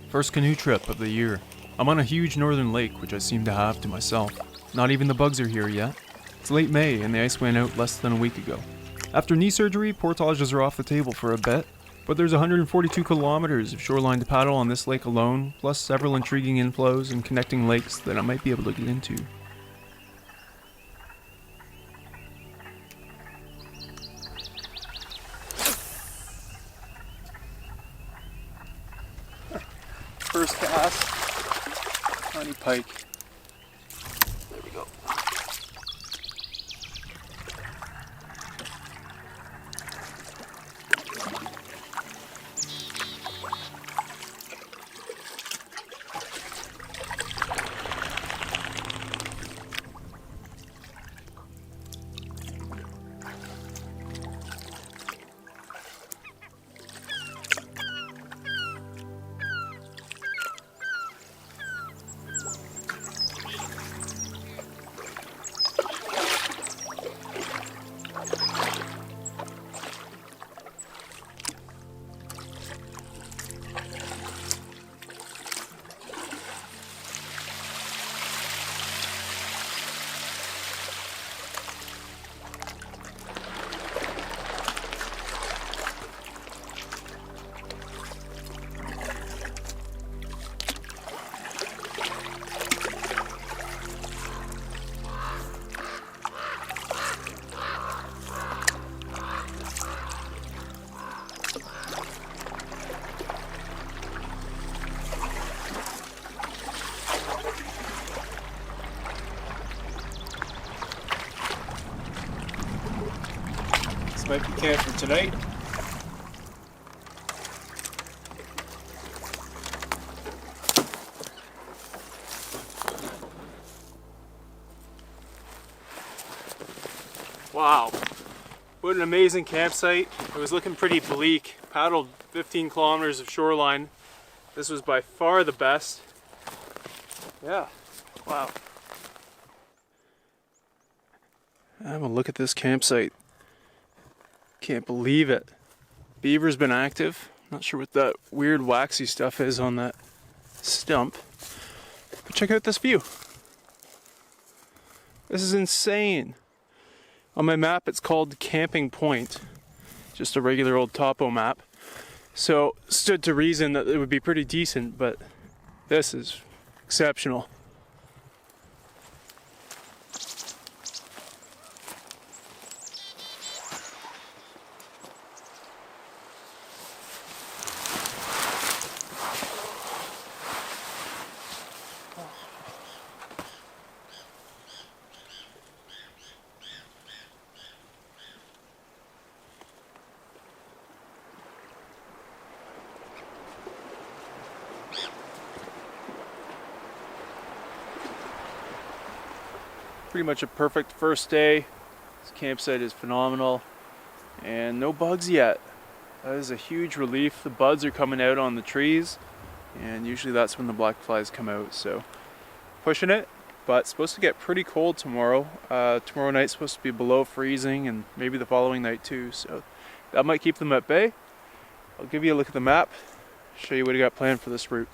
First canoe trip of the year. I'm on a huge northern lake, which I seem to have to myself. Not even the bugs are here yet. It's late May, and the ice went out less than a week ago. After knee surgery, portages are off the table for a bit, but there's 142 kilometers of shoreline to paddle on this lake alone, plus several intriguing inflows and connecting lakes that I might be able to get into. First cast, tiny pike. There we go. Might be camp for tonight. Wow, what an amazing campsite. It was looking pretty bleak. Paddled 15 kilometers of shoreline. This was by far the best. Yeah, wow. Have a look at this campsite. Can't believe it. Beaver's been active. Not sure what that weird waxy stuff is on that stump. But check out this view. This is insane. On my map it's called Camping Point. Just a regular old topo map. So stood to reason that it would be pretty decent, but this is exceptional. Pretty much a perfect first day. This campsite is phenomenal and no bugs yet. That is a huge relief. The buds are coming out on the trees and usually that's when the black flies come out, so pushing it, but it's supposed to get pretty cold tomorrow. Tomorrow night's supposed to be below freezing and maybe the following night too, so that might keep them at bay. I'll give you a look at the map, show you what I got planned for this route.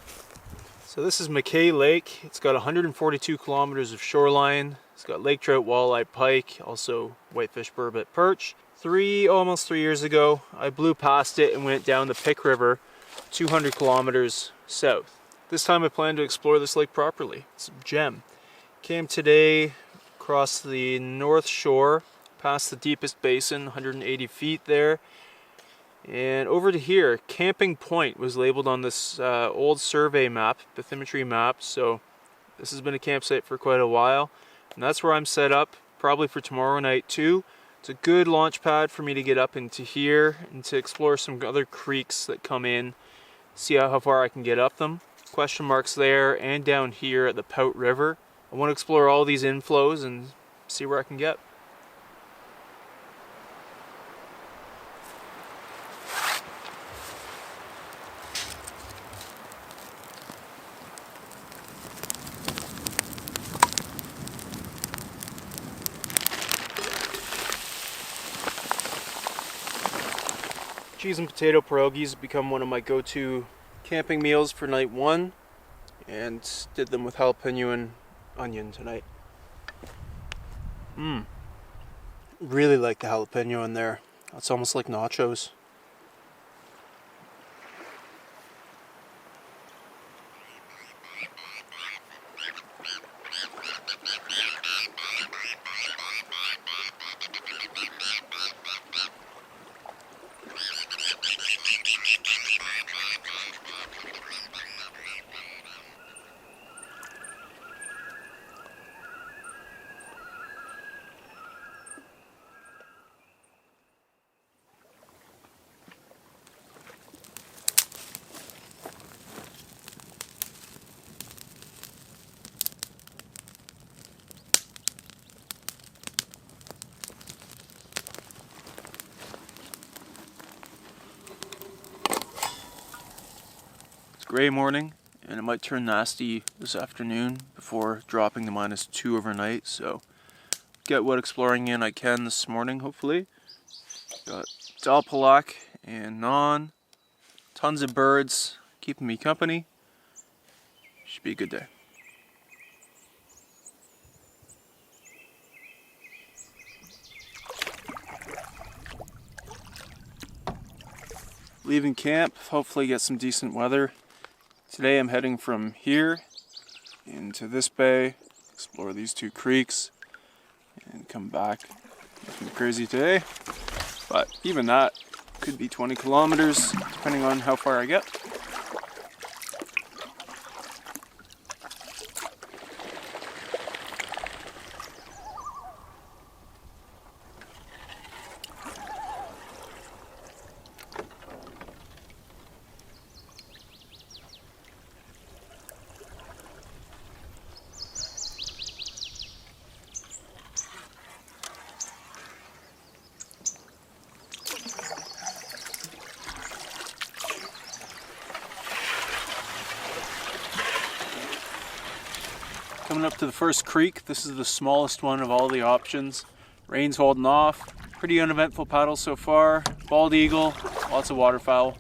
So this is McKay Lake. It's got 142 kilometers of shoreline. It's got lake trout, walleye, pike, also whitefish, burbot, perch. Almost 3 years ago, I blew past it and went down the Pick River, 200 kilometers south. This time I plan to explore this lake properly. It's a gem. Came today across the north shore, past the deepest basin, 180 feet there. And over to here, Camping Point was labeled on this old survey map, bathymetry map, so this has been a campsite for quite a while. And that's where I'm set up, probably for tomorrow night too. It's a good launch pad for me to get up into here and to explore some other creeks that come in, see how far I can get up them. Question marks there and down here at the Pout River. I want to explore all these inflows and see where I can get. Cheese and potato pierogies have become one of my go-to camping meals for night 1 and did them with jalapeno and onion tonight. Really like the jalapeno in there. It's almost like nachos. Gray morning, and it might turn nasty this afternoon before dropping to -2 overnight, so get what exploring in I can this morning, hopefully. Got dalpalak and non, tons of birds keeping me company. Should be a good day. Leaving camp, hopefully get some decent weather. Today I'm heading from here into this bay, explore these 2 creeks, and come back. Nothing crazy today, but even that could be 20 kilometers depending on how far I get. Coming up to the first creek. This is the smallest one of all the options. Rain's holding off. Pretty uneventful paddle so far. Bald eagle, lots of waterfowl.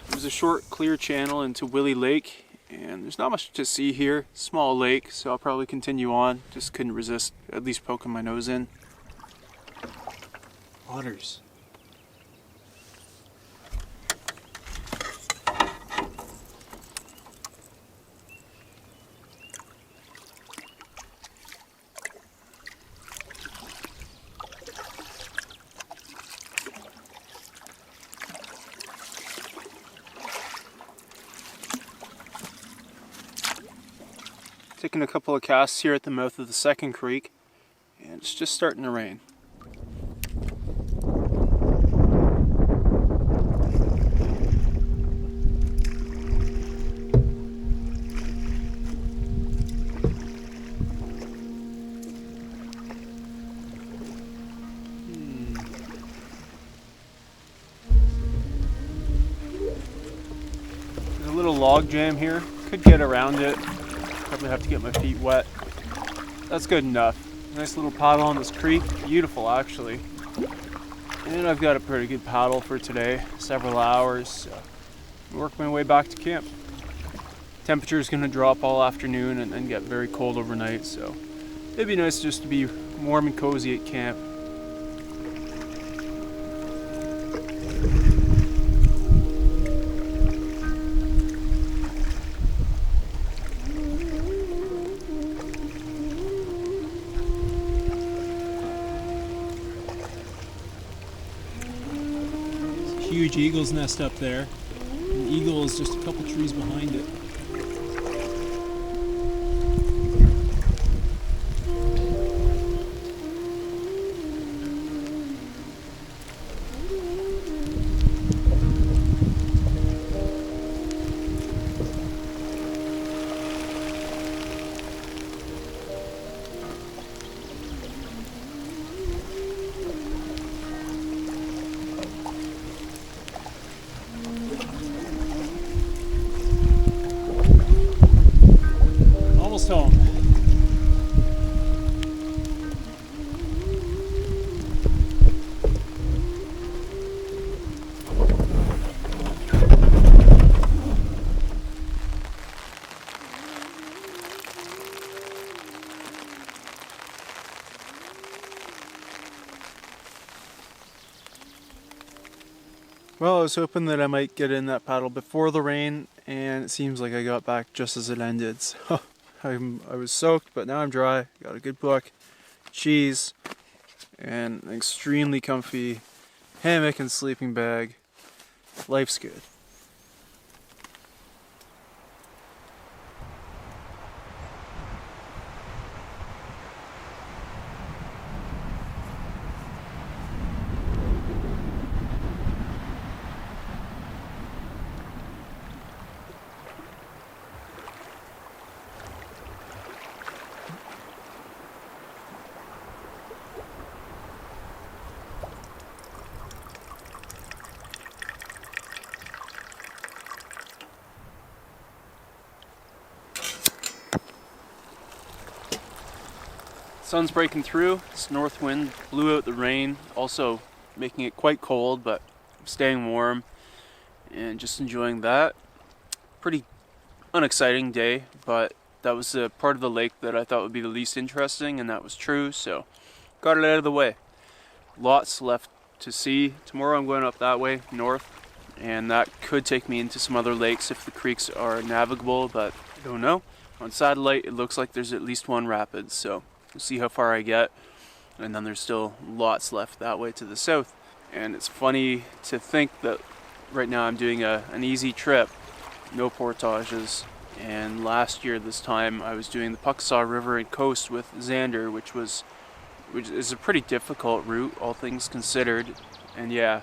There's a short clear channel into Willie Lake, and there's not much to see here. Small lake, so I'll probably continue on. Just couldn't resist at least poking my nose in. Otters. Taking a couple of casts here at the mouth of the second creek, and it's just starting to rain. There's a little log jam here. Could get around it. Probably have to get my feet wet. That's good enough. Nice little paddle on this creek. Beautiful, actually. And I've got a pretty good paddle for today. Several hours. So I'll work my way back to camp. Temperature is going to drop all afternoon and then get very cold overnight. So it'd be nice just to be warm and cozy at camp. Huge eagle's nest up there. The eagle is just a couple trees behind it. Well, I was hoping that I might get in that paddle before the rain, and it seems like I got back just as it ended. So I was soaked, but now I'm dry. Got a good book, cheese, and an extremely comfy hammock and sleeping bag. Life's good. Sun's breaking through. This north wind blew out the rain, also making it quite cold, but I'm staying warm and just enjoying that. Pretty unexciting day, but that was the part of the lake that I thought would be the least interesting, and that was true, so got it out of the way. Lots left to see. Tomorrow I'm going up that way, north, and that could take me into some other lakes if the creeks are navigable, but I don't know. On satellite, it looks like there's at least one rapid, so we'll see how far I get. And then there's still lots left that way to the south. And it's funny to think that right now I'm doing an easy trip, no portages. And last year this time I was doing the Pucksaw River and Coast with Xander, which is a pretty difficult route, all things considered. And yeah,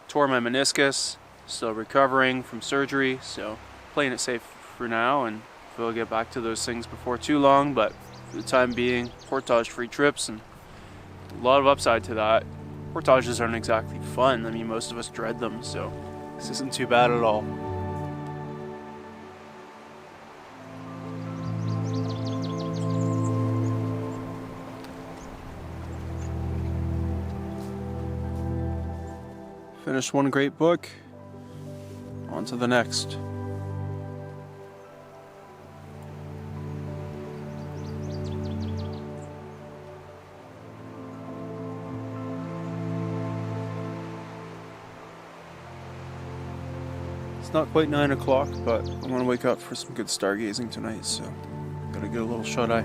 tore my meniscus, still recovering from surgery, so playing it safe for now, and we'll get back to those things before too long. But for the time being, portage-free trips, and a lot of upside to that. Portages aren't exactly fun. I mean, most of us dread them, so this isn't too bad at all. Finished one great book, on to the next. It's not quite 9 o'clock, but I want to wake up for some good stargazing tonight, so gotta get a little shut-eye.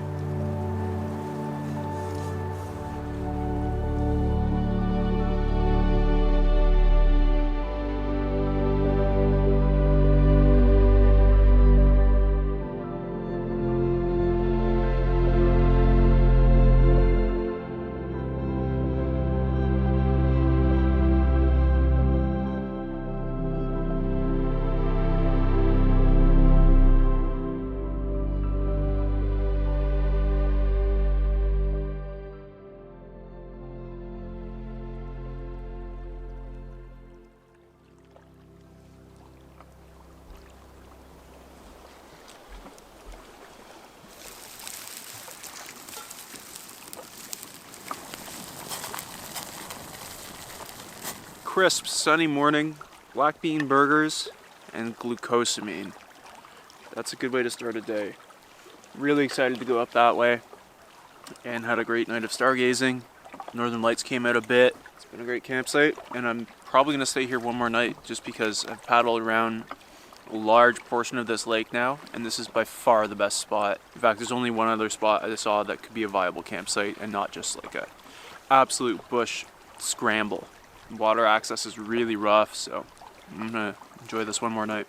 Crisp, sunny morning, black bean burgers, and glucosamine. That's a good way to start a day. Really excited to go up that way, and had a great night of stargazing. Northern Lights came out a bit. It's been a great campsite, and I'm probably going to stay here one more night just because I've paddled around a large portion of this lake now, and this is by far the best spot. In fact, there's only one other spot I saw that could be a viable campsite and not just like a absolute bush scramble. Water access is really rough, so I'm gonna enjoy this one more night.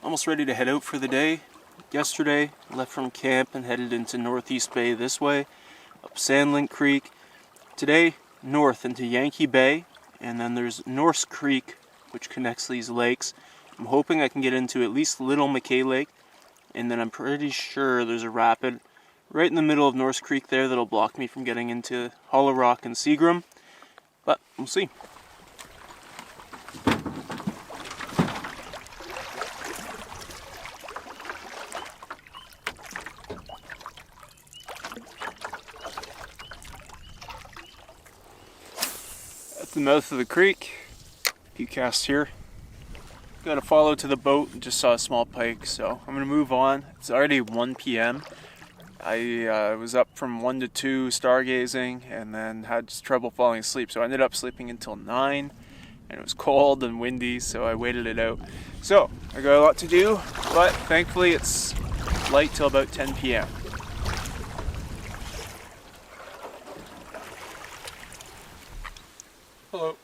Almost ready to head out for the day. Yesterday, left from camp and headed into Northeast Bay this way, up Sandlink Creek. Today, north into Yankee Bay, and then there's Norse Creek, which connects these lakes. I'm hoping I can get into at least Little McKay Lake, and then I'm pretty sure there's a rapid right in the middle of Norse Creek there that'll block me from getting into Hollow Rock and Seagram, but we'll see. At the mouth of the creek, few casts here. Got to follow to the boat and just saw a small pike, so I'm going to move on. It's already 1 p.m. I was up from 1 to 2 stargazing and then had trouble falling asleep. So I ended up sleeping until 9, and it was cold and windy, so I waited it out. So I got a lot to do, but thankfully it's light till about 10 p.m. Hello.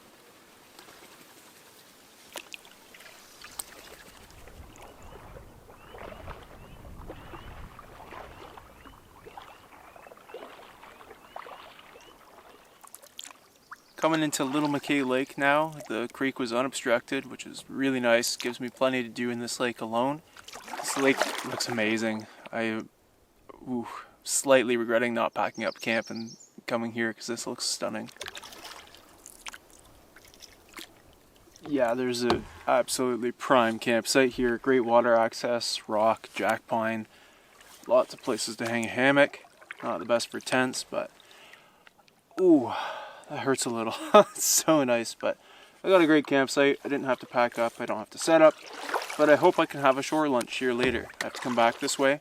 Coming into Little McKay Lake now. The creek was unobstructed, which is really nice. Gives me plenty to do in this lake alone. This lake looks amazing. Slightly regretting not packing up camp and coming here because this looks stunning. Yeah, there's a absolutely prime campsite here. Great water access, rock, jack pine, lots of places to hang a hammock. Not the best for tents, but ooh, that hurts a little. It's so nice, but I got a great campsite. I didn't have to pack up. I don't have to set up, but I hope I can have a shore lunch here later. I have to come back this way.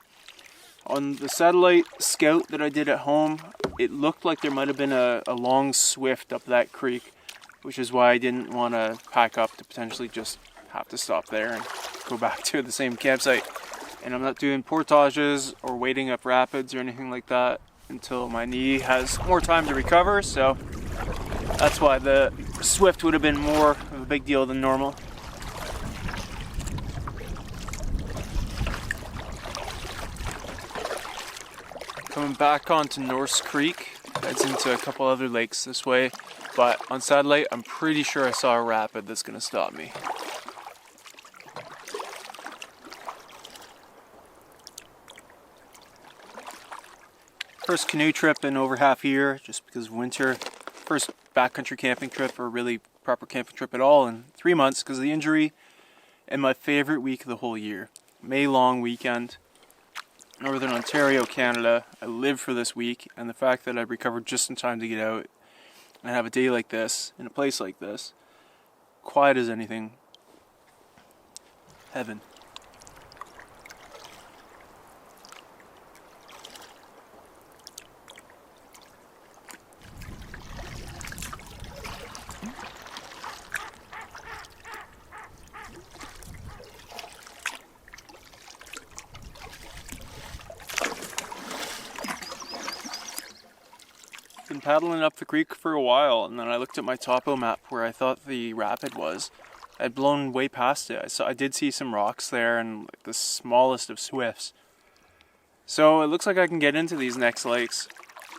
On the satellite scout that I did at home, it looked like there might have been a long swift up that creek, which is why I didn't want to pack up to potentially just have to stop there and go back to the same campsite. And I'm not doing portages or wading up rapids or anything like that until my knee has more time to recover, so that's why the swift would have been more of a big deal than normal. Coming back onto Norse Creek, heads into a couple other lakes this way, but on satellite I'm pretty sure I saw a rapid that's going to stop me. First canoe trip in over half a year, just because of winter. First backcountry camping trip, or really proper camping trip at all, in 3 months because of the injury. And my favorite week of the whole year. May long weekend. Northern Ontario, Canada. I live for this week, and the fact that I recovered just in time to get out and have a day like this, in a place like this, quiet as anything. Heaven. Been paddling up the creek for a while, and then I looked at my topo map where I thought the rapid was. I'd blown way past it. I did see some rocks there and like the smallest of swifts. So it looks like I can get into these next lakes,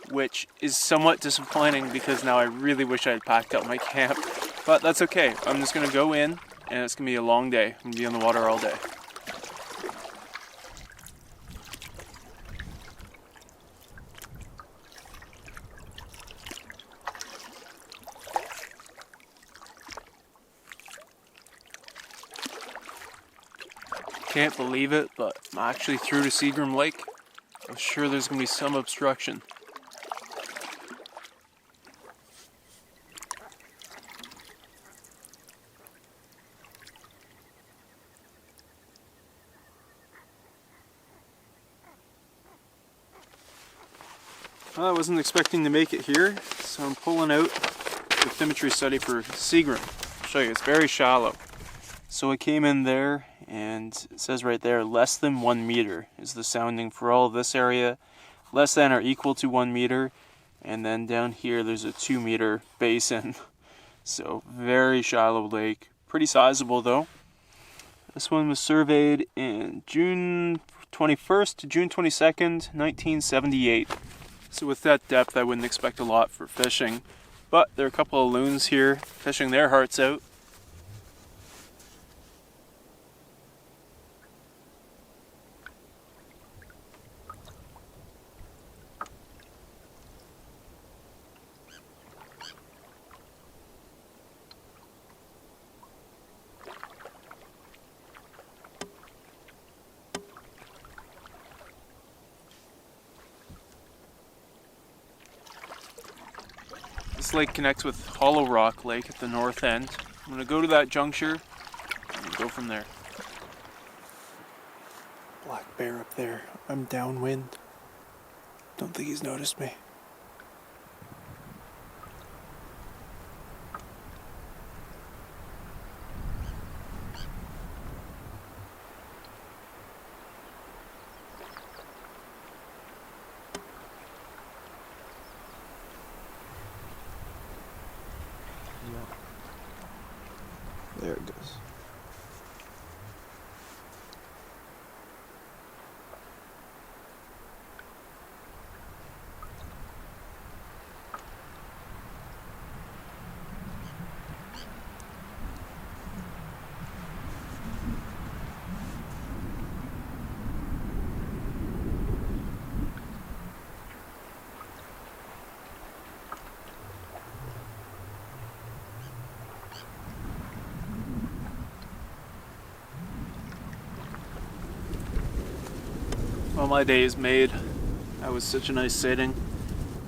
which is somewhat disappointing because now I really wish I had packed up my camp. But that's okay. I'm just gonna go in, and it's gonna be a long day. I'm gonna be on the water all day. Can't believe it, but I'm actually through to Seagram Lake. I'm sure there's going to be some obstruction. Well, I wasn't expecting to make it here, so I'm pulling out the bathymetry study for Seagram. I'll show you, it's very shallow. So I came in there, and it says right there, less than 1 meter is the sounding for all of this area. Less than or equal to 1 meter. And then down here, there's a 2 meter basin. So very shallow lake. Pretty sizable though. This one was surveyed in June 21st to June 22nd, 1978. So with that depth, I wouldn't expect a lot for fishing. But there are a couple of loons here fishing their hearts out. This lake connects with Hollow Rock Lake at the north end. I'm going to go to that juncture and go from there. Black bear up there. I'm downwind. Don't think he's noticed me. There it goes. Well, my day is made. That was such a nice sighting.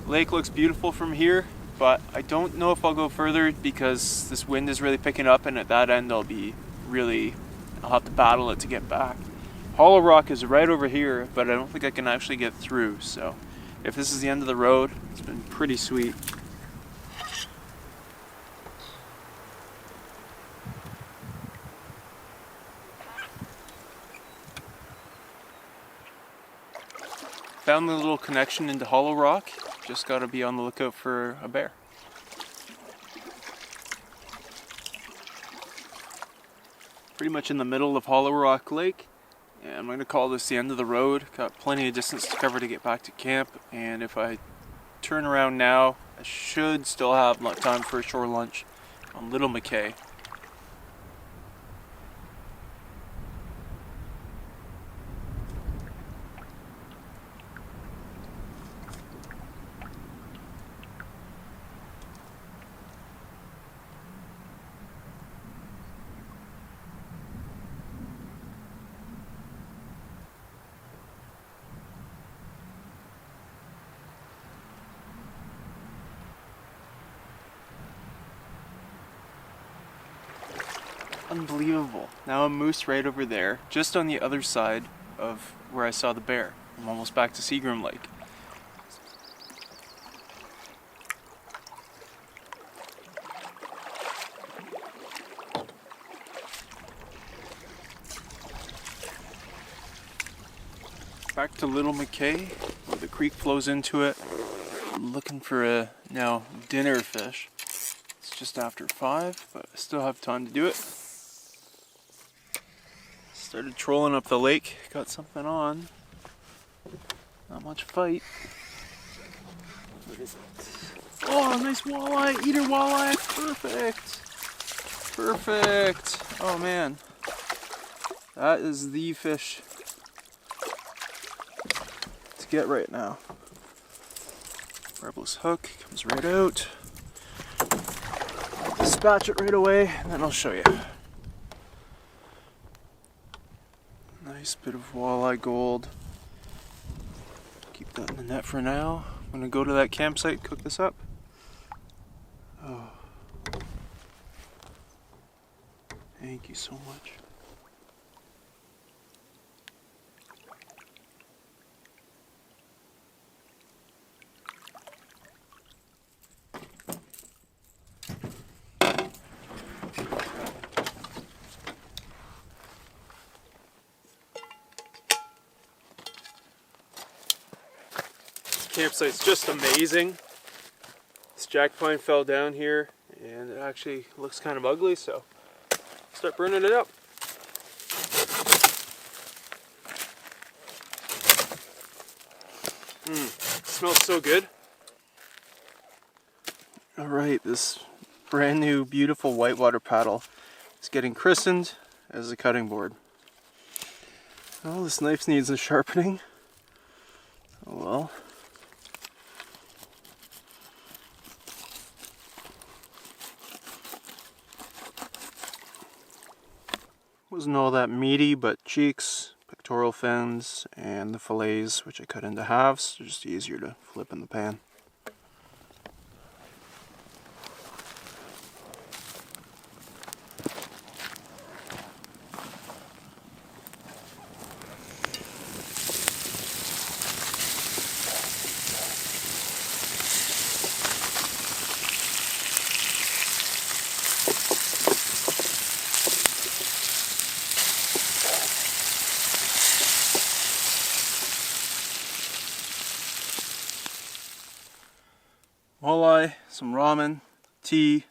Lake looks beautiful from here, but I don't know if I'll go further because this wind is really picking up, and at that end I'll have to battle it to get back. Hollow Rock is right over here, but I don't think I can actually get through, so if this is the end of the road, it's been pretty sweet. Found the little connection into Hollow Rock. Just gotta be on the lookout for a bear. Pretty much in the middle of Hollow Rock Lake. And I'm gonna call this the end of the road. Got plenty of distance to cover to get back to camp. And if I turn around now, I should still have time for a shore lunch on Little McKay. Unbelievable. Now a moose right over there, just on the other side of where I saw the bear. I'm almost back to Seagram Lake. Back to Little McKay, where the creek flows into it. I'm looking for a now dinner fish. It's just after 5, but I still have time to do it. Started trolling up the lake, got something on. Not much fight. What is it? Oh, nice walleye, eater walleye, perfect. Perfect. Oh man, that is the fish to get right now. Rebel's hook comes right out. Dispatch it right away, and then I'll show you. Nice bit of walleye gold. Keep that in the net for now. I'm gonna go to that campsite, cook this up. Oh. Thank you so much. Campsite's just amazing. This jack pine fell down here and it actually looks kind of ugly, so start burning it up. Smells so good. Alright, this brand new beautiful whitewater paddle is getting christened as a cutting board. Oh, this knife needs a sharpening. Oh well. Wasn't all that meaty, but cheeks, pectoral fins, and the fillets, which I cut into halves, are just easier to flip in the pan. walleye, some ramen, tea.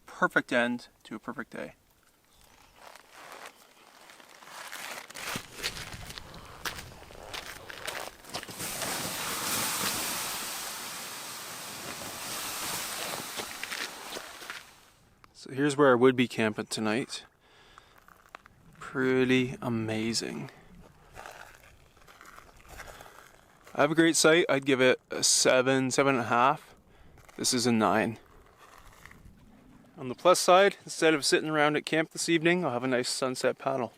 Perfect end to a perfect day. So here's where I would be camping tonight. Pretty amazing. I have a great site. I'd give it a 7, 7.5. This is a 9. On the plus side, instead of sitting around at camp this evening, I'll have a nice sunset paddle.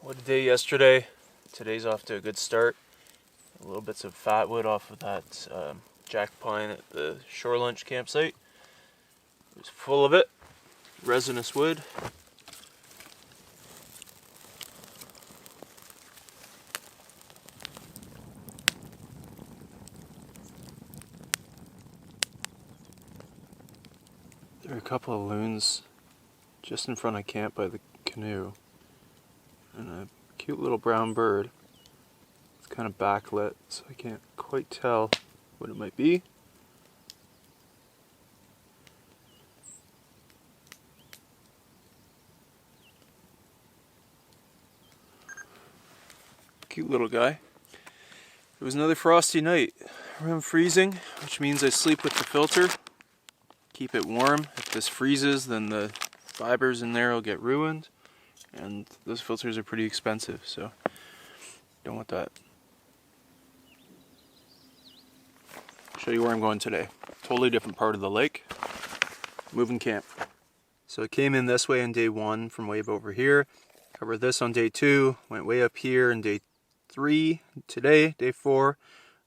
What a day yesterday. Today's off to a good start. A little bits of fatwood off of that jack pine at the shore lunch campsite. It was full of it. Resinous wood. There are a couple of loons just in front of camp by the canoe. And a cute little brown bird. It's kind of backlit, so I can't quite tell what it might be. Cute little guy. It was another frosty night. I'm freezing, which means I sleep with the filter. Keep it warm. If this freezes, then the fibers in there will get ruined. And those filters are pretty expensive, so don't want that. Show you where I'm going today. Totally different part of the lake. Moving camp. So I came in this way on day 1 from way over here. Covered this on day 2. Went way up here on day 3. Today, day 4.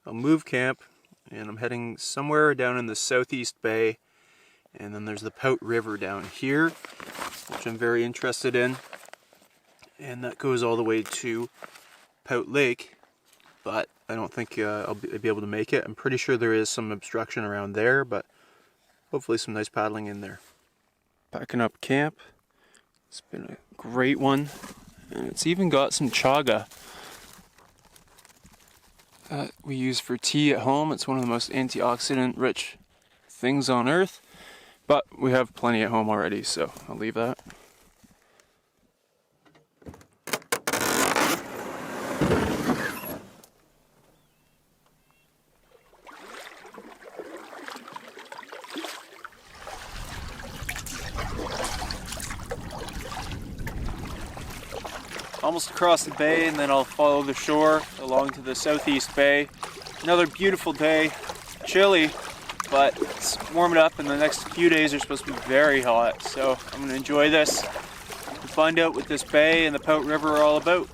I'll move camp and I'm heading somewhere down in the southeast bay. And then there's the Pout River down here, which I'm very interested in. And that goes all the way to Pout Lake, but I don't think I'll be able to make it. I'm pretty sure there is some obstruction around there, but hopefully some nice paddling in there. Packing up camp. It's been a great one. And it's even got some chaga that we use for tea at home. It's one of the most antioxidant rich things on earth, but we have plenty at home already, so I'll leave that. Almost across the bay, and then I'll follow the shore along to the southeast bay. Another beautiful day, chilly, but it's warming up, and the next few days are supposed to be very hot. So I'm going to enjoy this and find out what this bay and the Pout River are all about.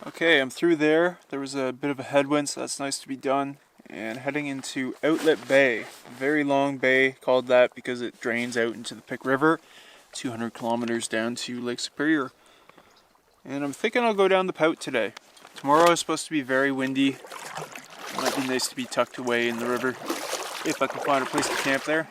Okay, I'm through there. There was a bit of a headwind, so that's nice to be done. And heading into Outlet Bay, a very long bay, called that because it drains out into the Pic River, 200 kilometers down to Lake Superior. And I'm thinking I'll go down the Pout today. Tomorrow is supposed to be very windy. It might be nice to be tucked away in the river, if I can find a place to camp there.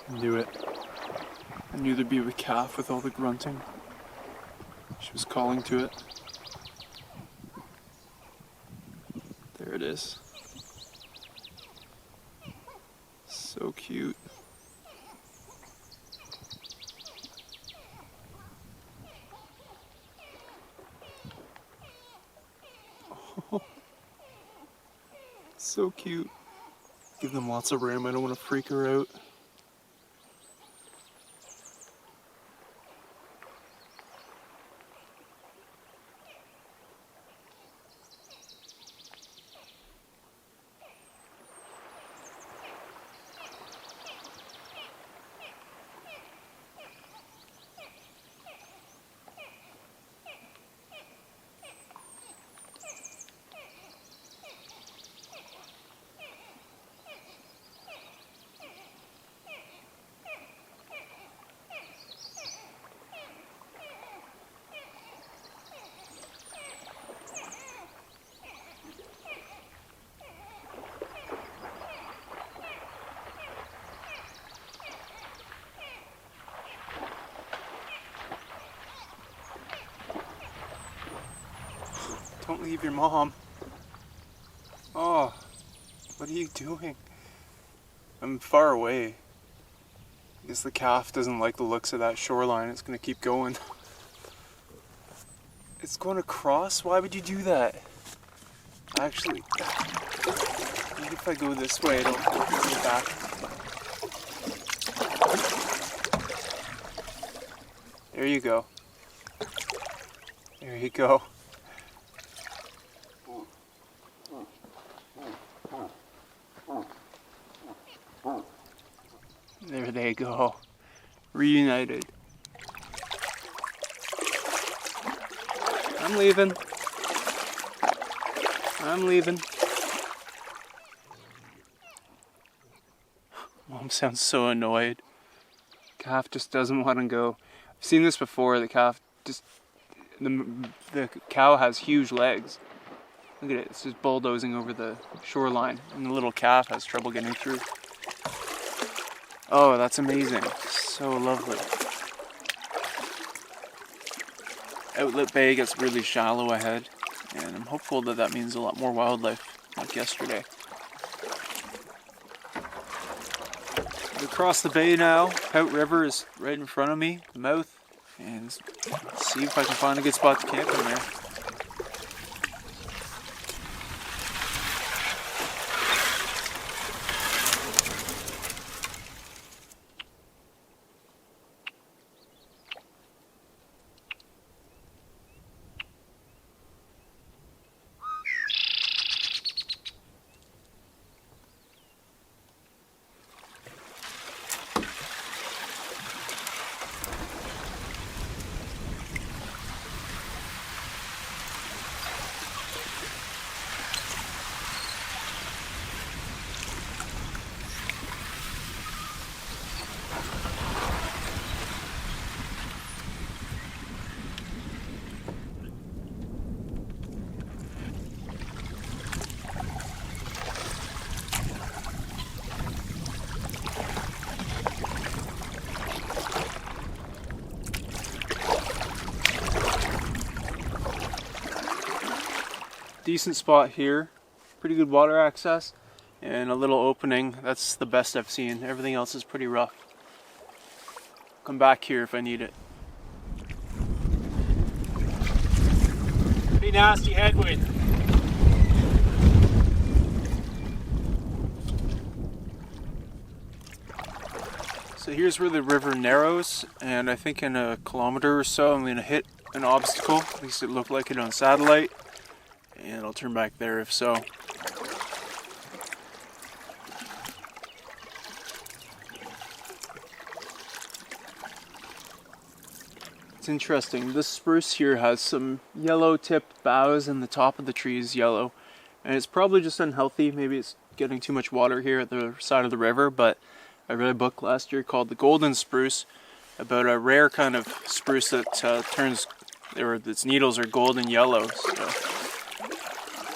Knew it. I knew there'd be a calf with all the grunting. She was calling to it. There it is. So cute. Oh, so cute. Give them lots of room. I don't want to freak her out. Don't leave your mom. Oh, what are you doing? I'm far away. I guess the calf doesn't like the looks of that shoreline. It's gonna keep going. It's going across? Why would you do that? Actually, maybe if I go this way, it'll go back. There you go. There you go. There they go. Reunited. I'm leaving. I'm leaving. Mom sounds so annoyed. Calf just doesn't want to go. I've seen this before. The calf just... The cow has huge legs. Look at it. It's just bulldozing over the shoreline. And the little calf has trouble getting through. Oh, that's amazing. So lovely. Outlet Bay gets really shallow ahead, and I'm hopeful that that means a lot more wildlife, like yesterday. The Across the bay now, Pout River is right in front of me, the mouth, and see if I can find a good spot to camp in there. Decent spot here, pretty good water access, and a little opening. That's the best I've seen. Everything else is pretty rough. Come back here if I need it. Pretty nasty headwind. So here's where the river narrows, and I think in a kilometer or so I'm going to hit an obstacle. At least it looked like it on satellite. And I'll turn back there if so. It's interesting. This spruce here has some yellow tipped boughs and the top of the tree is yellow. And it's probably just unhealthy. Maybe it's getting too much water here at the side of the river. But I read a book last year called The Golden Spruce about a rare kind of spruce that turns, or its needles are golden yellow. So.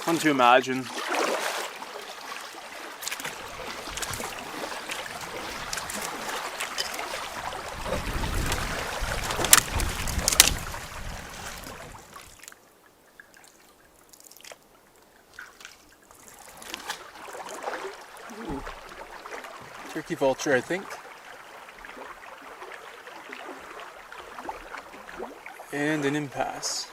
Fun to imagine. Ooh. Turkey vulture, I think. And an impasse.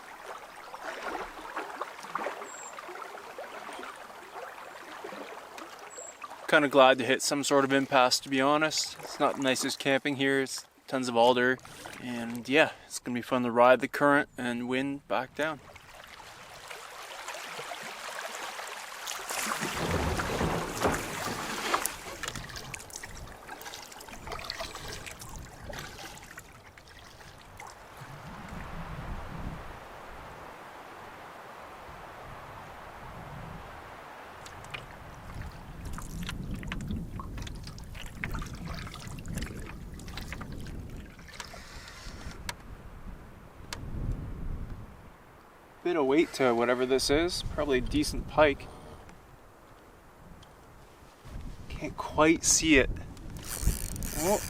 Kind of glad to hit some sort of impasse, to be honest. It's not the nicest camping here. It's tons of alder, and yeah, it's gonna be fun to ride the current and wind back down. Bit of weight to whatever this is, probably a decent pike. Can't quite see it. Oh.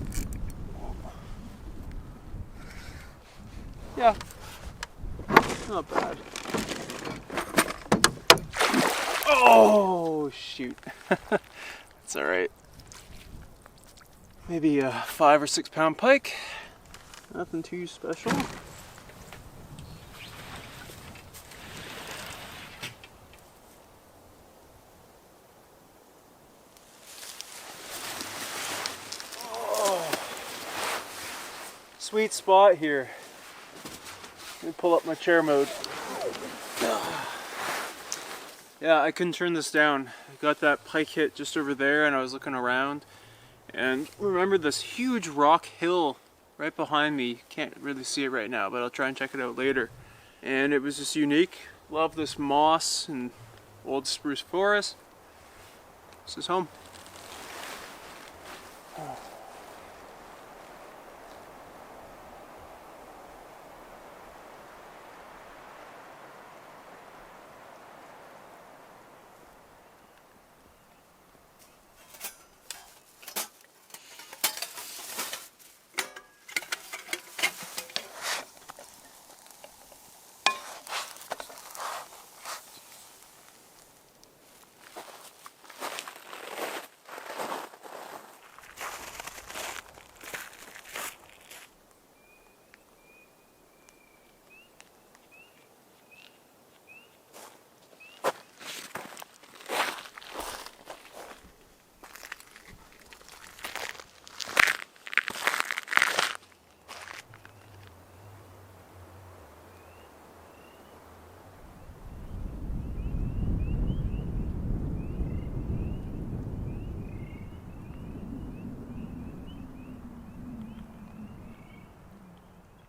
Yeah, not bad. Oh shoot. That's alright. Maybe a 5 or 6 pound pike. Nothing too special. Sweet spot here. Let me pull up my chair mode. Yeah, I couldn't turn this down. I got that pike hit just over there and I was looking around and remember this huge rock hill right behind me. Can't really see it right now, but I'll try and check it out later. And it was just unique. Love this moss and old spruce forest. This is home.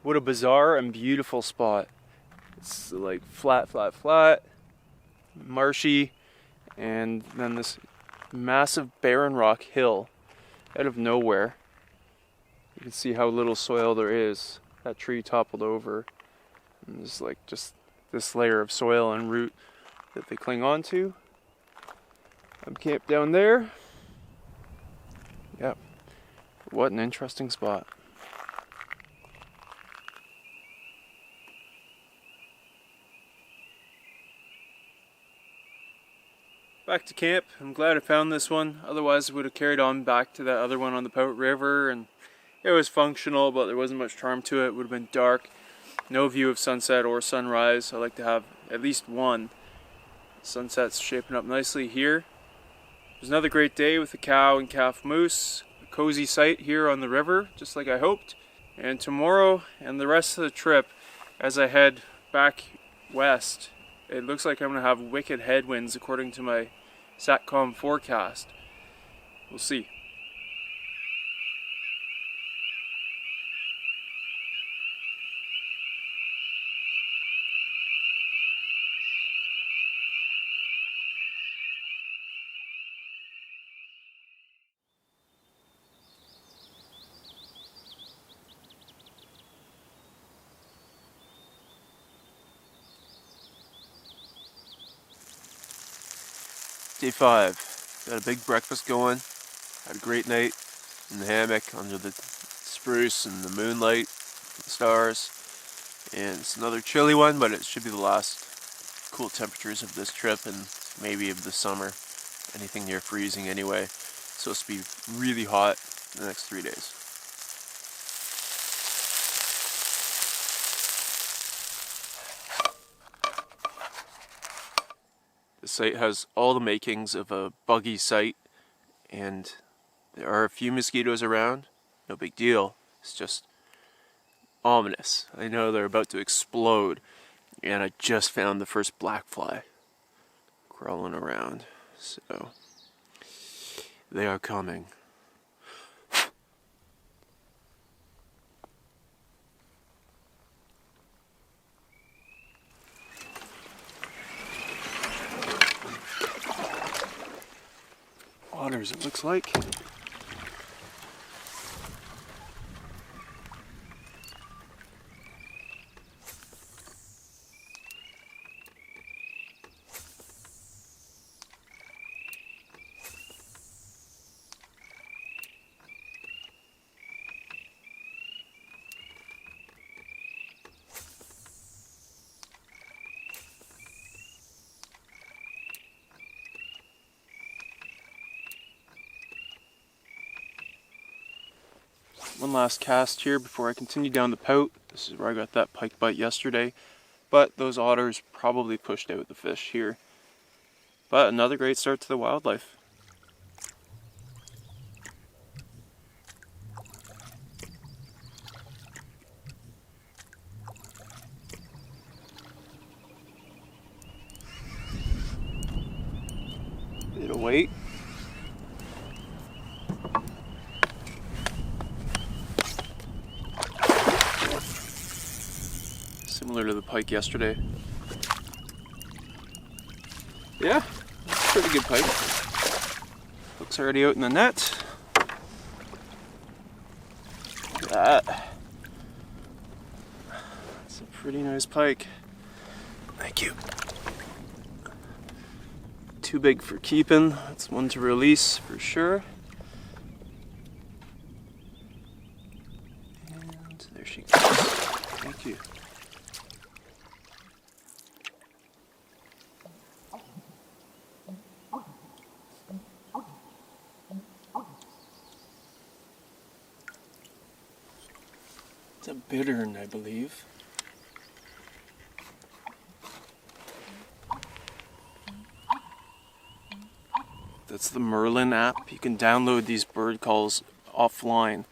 What a bizarre and beautiful spot. It's like flat, flat, flat, marshy, and then this massive barren rock hill out of nowhere. You can see how little soil there is. That tree toppled over, and there's like just this layer of soil and root that they cling onto. I'm camped down there. Yep. What an interesting spot. Back to camp. I'm glad I found this one. Otherwise I would have carried on back to that other one on the Pout River, and it was functional, but there wasn't much charm to it. It would have been dark. No view of sunset or sunrise. I like to have at least one. Sunset's shaping up nicely here. It was another great day with the cow and calf moose. A cozy sight here on the river, just like I hoped. And tomorrow and the rest of the trip, as I head back west, it looks like I'm going to have wicked headwinds according to my SATCOM forecast. We'll see. Day 5. Got a big breakfast going. Had a great night in the hammock under the spruce and the moonlight, the stars. And it's another chilly one, but it should be the last cool temperatures of this trip and maybe of the summer. Anything near freezing anyway. It's supposed to be really hot in the next 3 days. The site has all the makings of a buggy site, and there are a few mosquitoes around. No big deal. It's just ominous. I know they're about to explode, and I just found the first black fly crawling around. So they are coming. Otters, it looks like. One last cast here before I continue down the Pout. This is where I got that pike bite yesterday, but those otters probably pushed out the fish here. But another great start to the wildlife. It'll wait. Similar to the pike yesterday. Yeah, pretty good pike. Hook's already out in the net. Look at that. It's a pretty nice pike. Thank you. Too big for keeping. That's one to release for sure. And there she goes. Thank you. It's a bittern, I believe. That's the Merlin app. You can download these bird calls offline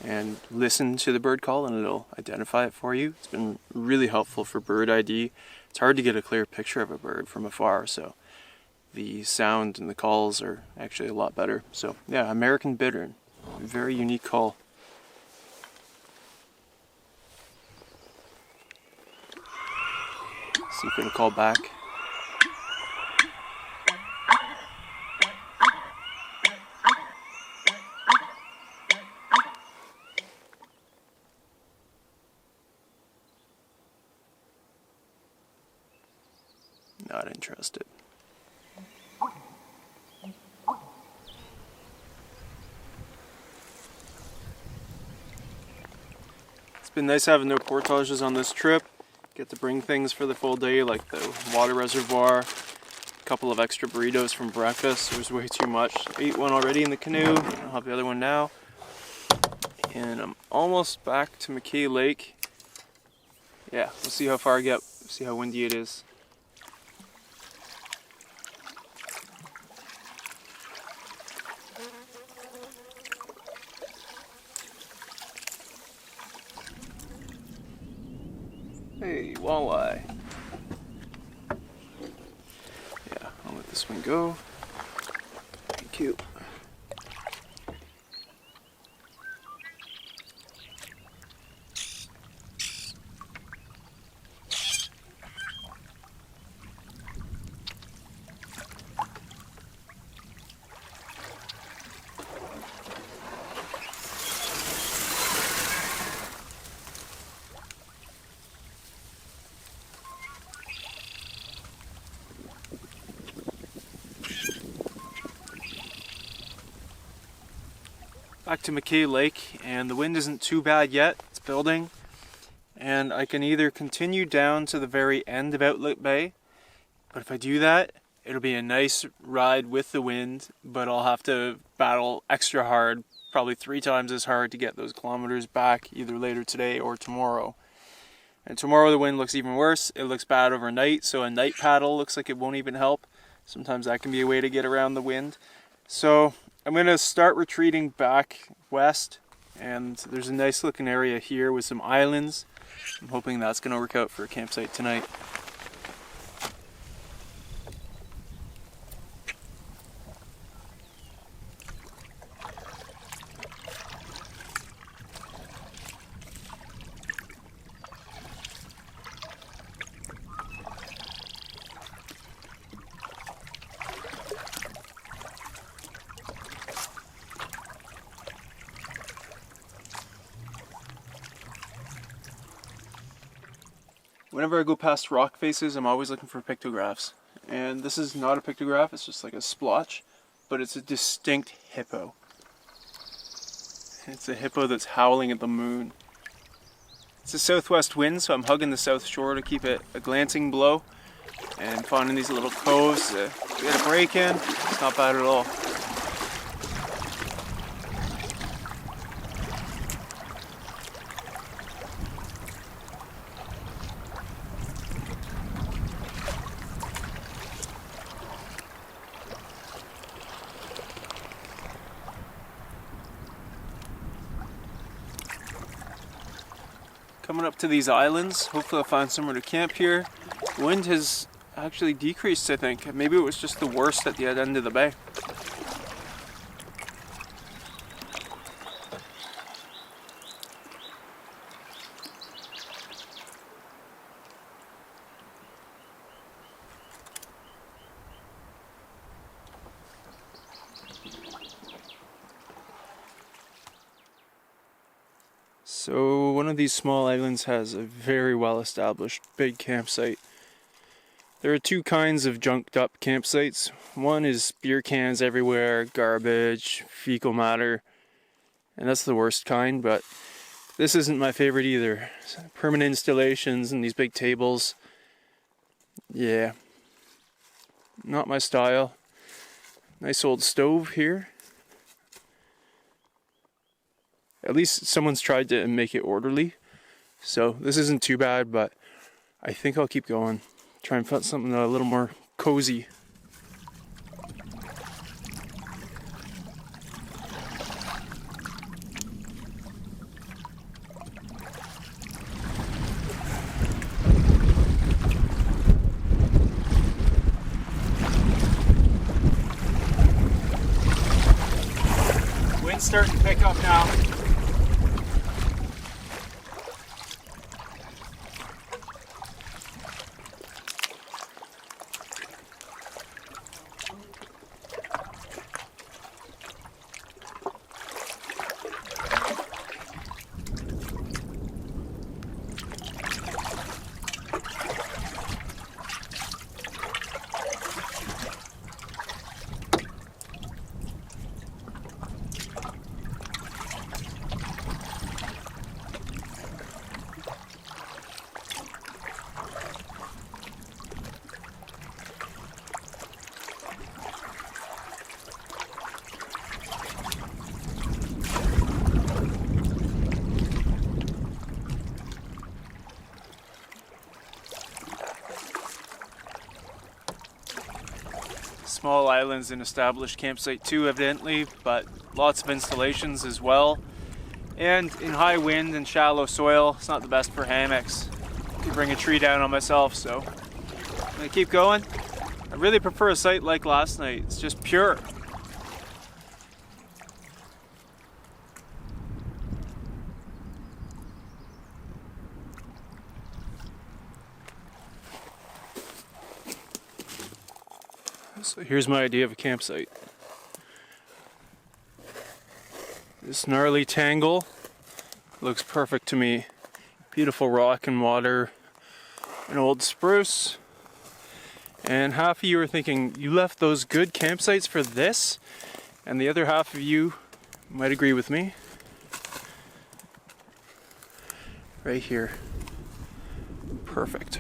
and listen to the bird call and it'll identify it for you. It's been really helpful for bird ID. It's hard to get a clear picture of a bird from afar, so the sound and the calls are actually a lot better. So yeah, American bittern. Very unique call. See if it'll call back. Not interested. It's been nice having no portages on this trip. Get to bring things for the full day like the water reservoir, a couple of extra burritos from breakfast. It was way too much. I ate one already in the canoe. I'll have the other one now. And I'm almost back to McKay Lake. Yeah, we'll see how far I get, see how windy it is. Hey, walleye. Yeah, I'll let this one go. Thank you. Back to McKay Lake, and the wind isn't too bad yet. It's building, and I can either continue down to the very end of Outlet Bay, but if I do that, it'll be a nice ride with the wind, but I'll have to battle extra hard, probably 3 times as hard to get those kilometers back, either later today or tomorrow. And tomorrow the wind looks even worse. It looks bad overnight, so a night paddle looks like it won't even help. Sometimes that can be a way to get around the wind. So I'm going to start retreating back west, and there's a nice looking area here with some islands. I'm hoping that's going to work out for a campsite tonight. Whenever I go past rock faces, I'm always looking for pictographs. And this is not a pictograph, it's just like a splotch, but it's a distinct hippo. It's a hippo that's howling at the moon. It's a southwest wind, so I'm hugging the south shore to keep it a glancing blow. And finding these little coves to get a break in, it's not bad at all. Coming up to these islands, hopefully I'll find somewhere to camp here. The wind has actually decreased, I think. Maybe it was just the worst at the end of the bay. So one of these small islands has a very well established big campsite. There are 2 kinds of junked up campsites. One is beer cans everywhere, garbage, fecal matter, and that's the worst kind, but this isn't my favorite either. Permanent installations and these big tables. Yeah, not my style. Nice old stove here. At least someone's tried to make it orderly. So this isn't too bad, but I think I'll keep going. Try and find something a little more cozy. Wind's starting to pick up now. small islands and established campsite too, evidently, but lots of installations as well. And in high wind and shallow soil, it's not the best for hammocks. I could bring a tree down on myself, so I'm gonna keep going. I really prefer a site like last night. It's just pure. So here's my idea of a campsite. This gnarly tangle looks perfect to me. Beautiful rock and water, an old spruce. And half of you are thinking, you left those good campsites for this? And the other half of you might agree with me. Right here. Perfect.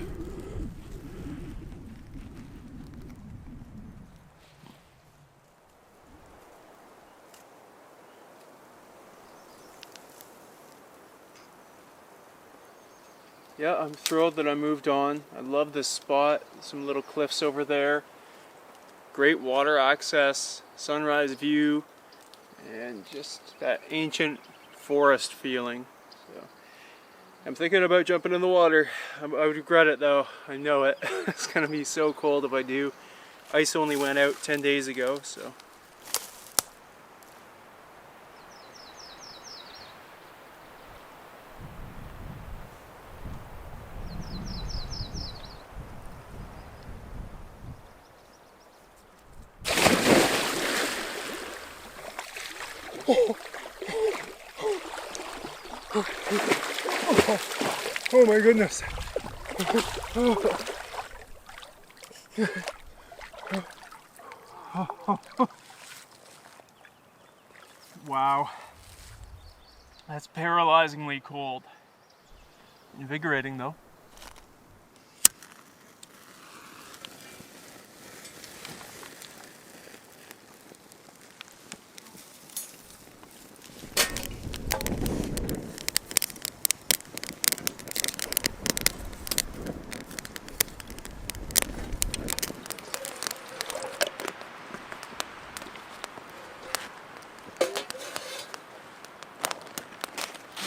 Yeah, I'm thrilled that I moved on. I love this spot. Some little cliffs over there. Great water access, sunrise view, and just that ancient forest feeling. So, I'm thinking about jumping in the water. I would regret it though. I know it. It's gonna be so cold if I do. Ice only went out 10 days ago, so. Oh my goodness. Wow. That's paralyzingly cold. Invigorating though.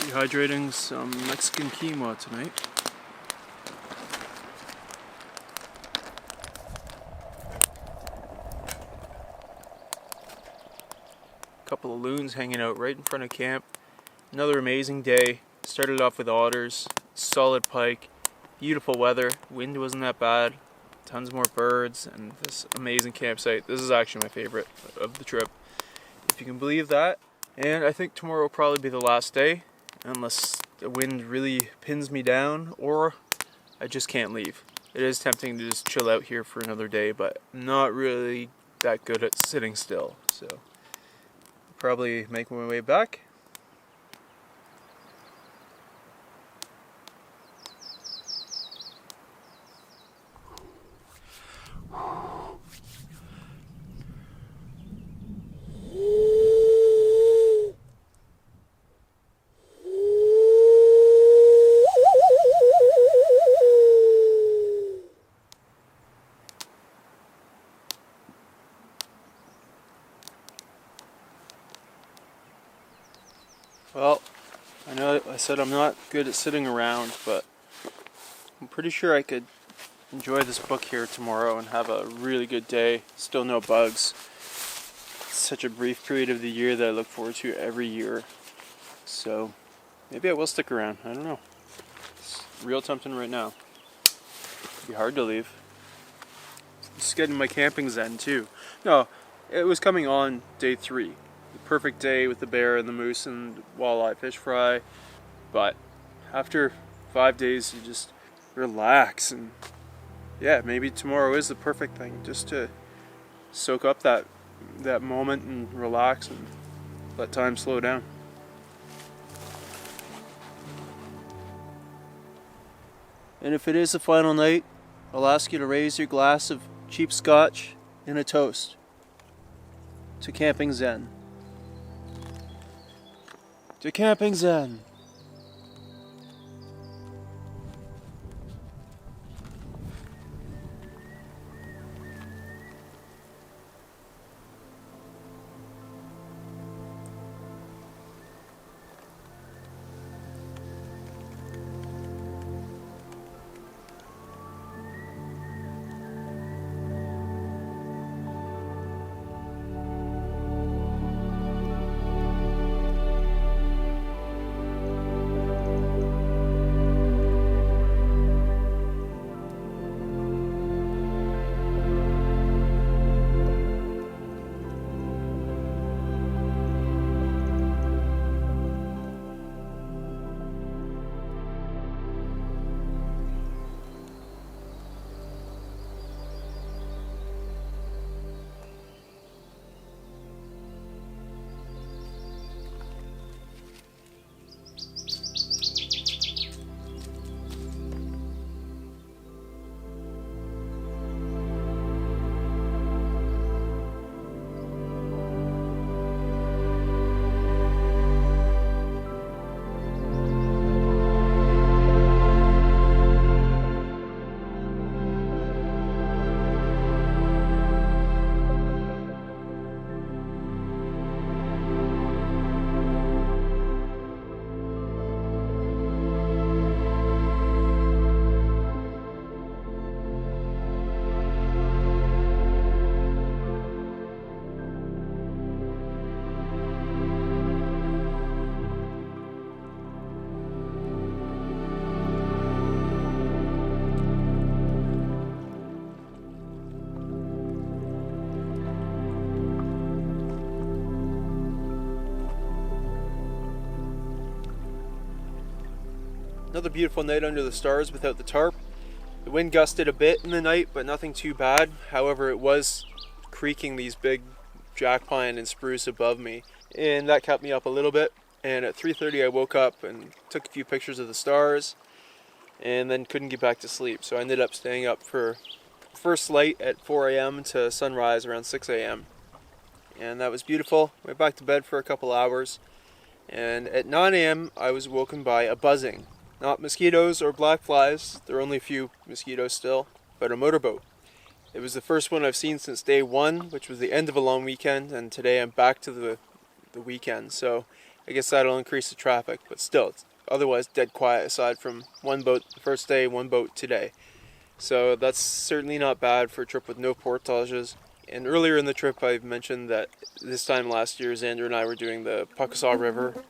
Dehydrating some Mexican quinoa tonight. Couple of loons hanging out right in front of camp. Another amazing day. Started off with otters, solid pike, beautiful weather, wind wasn't that bad, tons more birds, and this amazing campsite. This is actually my favorite of the trip, if you can believe that. And I think tomorrow will probably be the last day, unless the wind really pins me down or I just can't leave. It is tempting to just chill out here for another day, but I'm not really that good at sitting still, so probably make my way back. Well, I know I said I'm not good at sitting around, but I'm pretty sure I could enjoy this book here tomorrow and have a really good day. Still no bugs. It's such a brief period of the year that I look forward to every year. So maybe I will stick around. I don't know. It's real tempting right now. It'd be hard to leave. Just getting my camping zen too. No, it was coming on day 3. The perfect day with the bear and the moose and walleye fish fry. But after 5 days you just relax, and yeah, maybe tomorrow is the perfect thing just to soak up that moment and relax and let time slow down. And if it is the final night, I'll ask you to raise your glass of cheap scotch in a toast to Camping Zen. To Camping Zen. Another beautiful night under the stars without the tarp. The wind gusted a bit in the night, but nothing too bad. However, it was creaking these big jack pine and spruce above me, and that kept me up a little bit. And at 3:30 I woke up and took a few pictures of the stars, and then couldn't get back to sleep. So I ended up staying up for first light at 4 a.m. to sunrise around 6 a.m. And that was beautiful. Went back to bed for a couple hours, and at 9 a.m. I was woken by a buzzing. Not mosquitoes or black flies, there are only a few mosquitoes still, but a motorboat. It was the first one I've seen since day one, which was the end of a long weekend, and today I'm back to the weekend, so I guess that'll increase the traffic, but still, it's otherwise dead quiet aside from one boat the first day, one boat today. So that's certainly not bad for a trip with no portages. And earlier in the trip I mentioned that this time last year Xander and I were doing the Puckasaw River,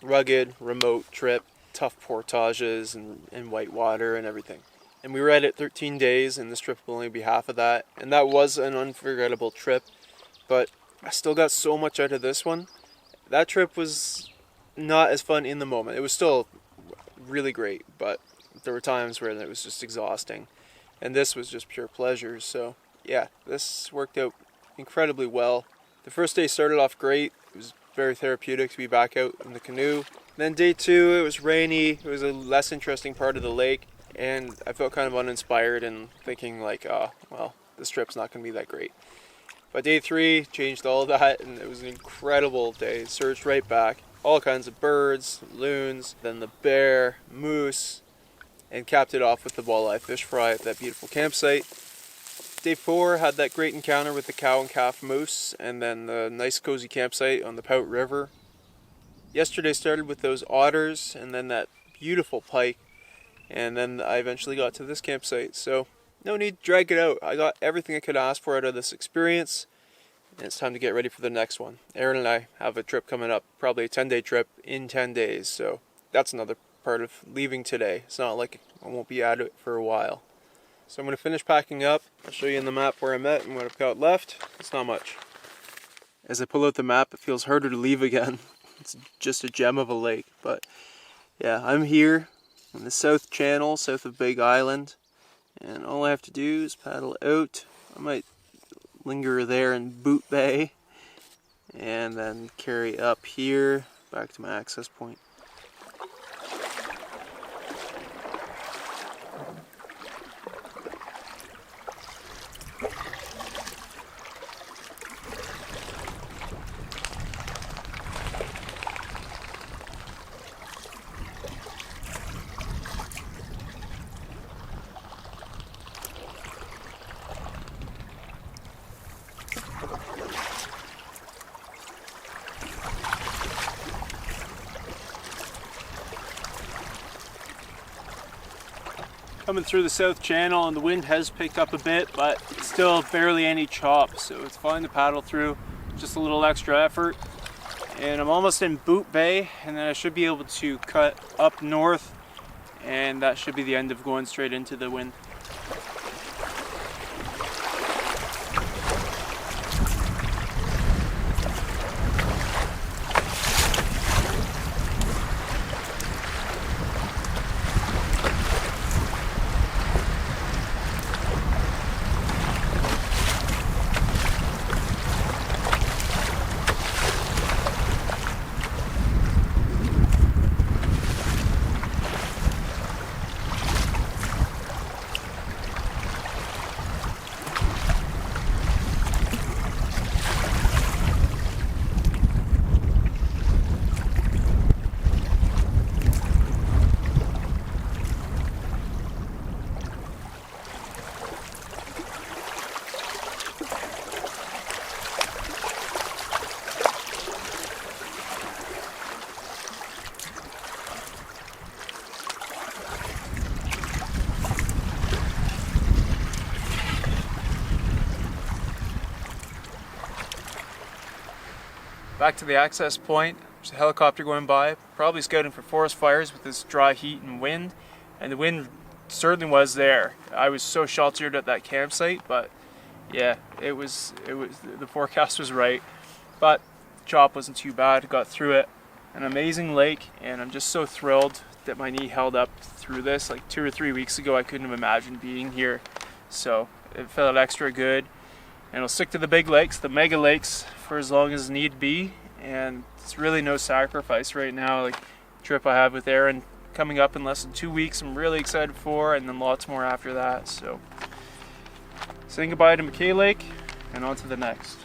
rugged, remote trip, tough portages and white water and everything. And we were at it 13 days, and this trip will only be half of that. And that was an unforgettable trip, but I still got so much out of this one. That trip was not as fun in the moment. It was still really great, but there were times where it was just exhausting. And this was just pure pleasure. So yeah, this worked out incredibly well. The first day started off great. It was very therapeutic to be back out in the canoe. Then day two, it was rainy. It was a less interesting part of the lake, and I felt kind of uninspired and thinking like, well, this trip's not going to be that great. But day three changed all of that, and it was an incredible day. It surged right back. All kinds of birds, loons, then the bear, moose, and capped it off with the walleye fish fry at that beautiful campsite. Day four had that great encounter with the cow and calf moose, and then the nice cozy campsite on the Pout River. Yesterday started with those otters, and then that beautiful pike, and then I eventually got to this campsite. So no need to drag it out. I got everything I could ask for out of this experience, and it's time to get ready for the next one. Aaron and I have a trip coming up, probably a 10-day trip in 10 days, so that's another part of leaving today. It's not like I won't be at it for a while. So I'm going to finish packing up. I'll show you in the map where I'm at and what I've got left. It's not much. As I pull out the map, it feels harder to leave again. It's just a gem of a lake, but yeah, I'm here on the South Channel, south of Big Island, and all I have to do is paddle out. I might linger there in Boot Bay, and then carry up here back to my access point. Coming through the South Channel, and the wind has picked up a bit, but still barely any chop, so it's fine to paddle through, just a little extra effort. And I'm almost in Boot Bay, and then I should be able to cut up north, and that should be the end of going straight into the wind. Back to the access point. There's a helicopter going by, probably scouting for forest fires with this dry heat and wind. And the wind certainly was there. I was so sheltered at that campsite, but yeah, it was the forecast was right. But chop wasn't too bad. Got through it. An amazing lake, and I'm just so thrilled that my knee held up through this. Like 2 or 3 weeks ago, I couldn't have imagined being here. So it felt extra good. And I'll stick to the big lakes, the mega lakes, for as long as need be. And it's really no sacrifice right now. Like the trip I have with Aaron coming up in less than 2 weeks, I'm really excited for, and then lots more after that. So saying goodbye to McKay Lake and on to the next.